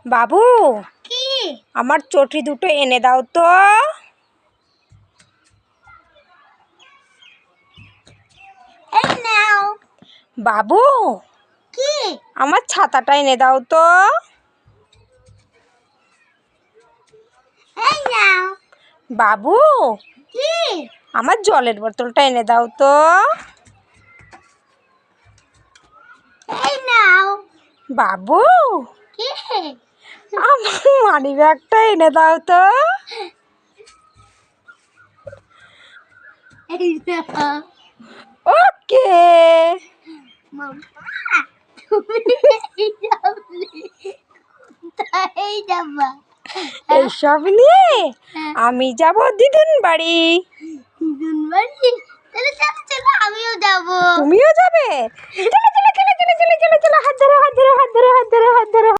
বাবু, কি? আমার চটি দুটো এনে দাও তো। এই নাও। বাবু, কি? আমার ছাতাটা এনে দাও তো। এই নাও। বাবু, কি? আমার জলের বোতলটা এনে দাও তো। এই নাও। বাবু, কি? আমার মানি ব্যাগটা এনে দাও তো। এই নাও। ওকে। মাম্মা, তুমি এই যাবে? কোথায় যাবা? এইসব নিয়ে আমি যাব দিদুন বাড়ি। দিদুন বাড়ি? তাহলে চলো চলো, আমিও যাবো। তুমিও যাবে? চলো চলো চলো চলো চলো চলো চলো, হাত ধরো হাত ধরো হাত ধরো হাত ধরো হাত ধরো।